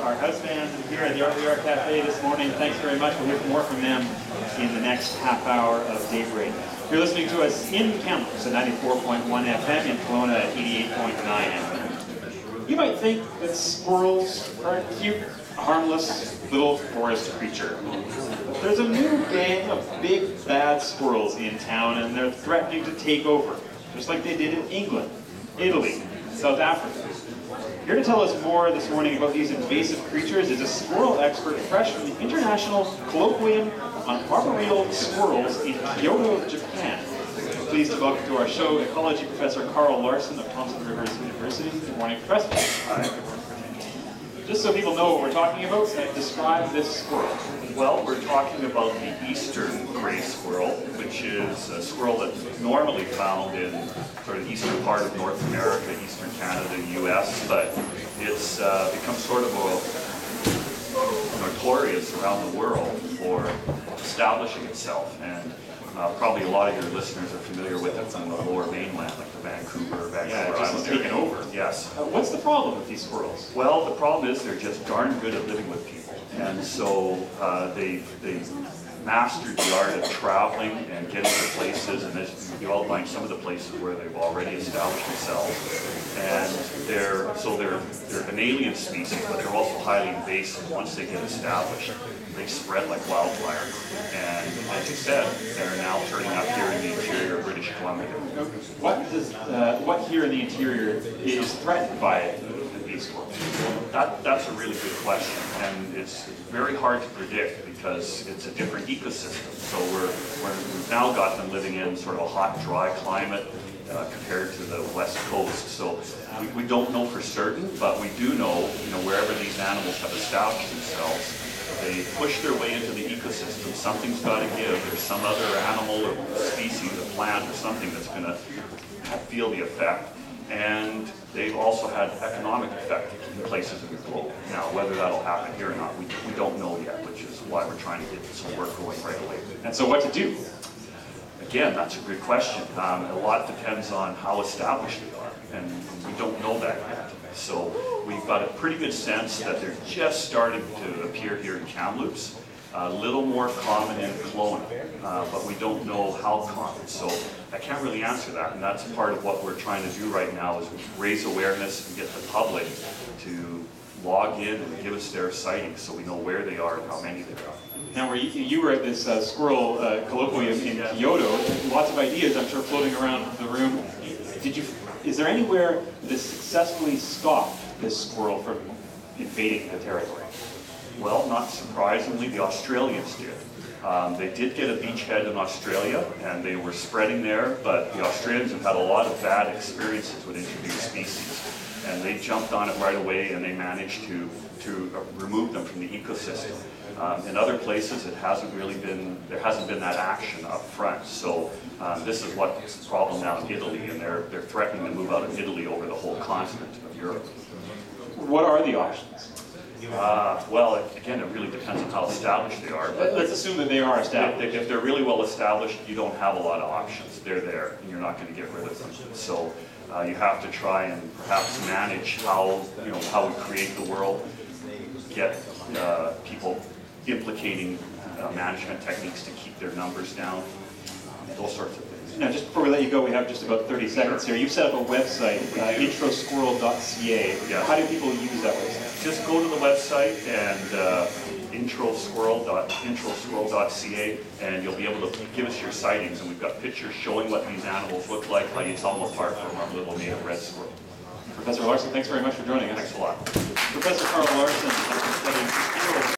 our house band here at the Art of the Art Cafe this morning. Thanks very much. We'll hear more from them in the next half hour of Daybreak. You're listening to us in Kamloops at 94.1 FM, in Kelowna at 88.9 FM. You might think that squirrels are a cute, harmless little forest creature. But there's a new gang of big, bad squirrels in town, and they're threatening to take over, just like they did in England, Italy, South Africa. Here to tell us more this morning about these invasive creatures is a squirrel expert fresh from the International Colloquium on Arboreal Squirrels in Kyoto, Japan. Pleased to welcome to our show ecology professor Carl Larson of Thompson Rivers University. Good morning, Professor. Hi. Just so people know what we're talking about, describe this squirrel. Well, we're talking about the eastern gray squirrel, which is a squirrel that's normally found in sort of the eastern part of North America, eastern Canada, US, but it's become sort of notorious around the world for establishing itself. And probably a lot of your listeners are familiar with it from the lower mainland, like the Vancouver Island. Taken over. Yes. What's the problem with these squirrels? Well, the problem is they're just darn good at living with people. And so they've mastered the art of traveling and getting to places, and as you outlined some of the places where they've already established themselves. And they're an alien species, but they're also highly invasive. Once they get established, they spread like wildfire. And as you said, they're now turning up here in the interior of British Columbia. What here in the interior is threatened by these squirrels? That's a really good question, and it's very hard to predict because it's a different ecosystem. So we've now got them living in sort of a hot, dry climate compared to the west coast. So we don't know for certain, but we do know, wherever these animals have established themselves, they push their way into the ecosystem. Something's got to give. There's some other animal or species, a plant or something that's going to feel the effect. And they've also had economic effect in places in the globe. Now, whether that'll happen here or not, we don't know yet, which is why we're trying to get some work going right away. And so what to do? Again, that's a good question. A lot depends on how established they are, and we don't know that yet. So we've got a pretty good sense that they're just starting to appear here in Kamloops. A little more common in Kelowna, but we don't know how common. So I can't really answer that, and that's part of what we're trying to do right now is raise awareness and get the public to log in and give us their sightings so we know where they are and how many there are. Now, you were at this squirrel colloquium in Kyoto. Lots of ideas, I'm sure, floating around the room. Is there anywhere that successfully stopped this squirrel from invading the territory? Well, not surprisingly, the Australians did. They did get a beachhead in Australia, and they were spreading there, but the Australians have had a lot of bad experiences with introduced species, and they jumped on it right away, and they managed to remove them from the ecosystem. In other places, there hasn't been that action up front. So this is what's the problem now in Italy, and they're threatening to move out of Italy over the whole continent of Europe. What are the options? Well, again, it really depends on how established they are. But let's assume that they are established. If they're really well established, you don't have a lot of options. They're there, and you're not going to get rid of them. So you have to try and perhaps manage how we create the world, get people implicating management techniques to keep their numbers down, those sorts of things. Now, just before we let you go, we have just about 30 seconds here. You've set up a website, introsquirrel.ca. Yes. How do people use that website? Just go to the website and introsquirrel.ca, and you'll be able to give us your sightings. And we've got pictures showing what these animals look like, how you tell them apart from our little native red squirrel. Professor Larson, thanks very much for joining us. Thanks a lot. Professor Carl Larson,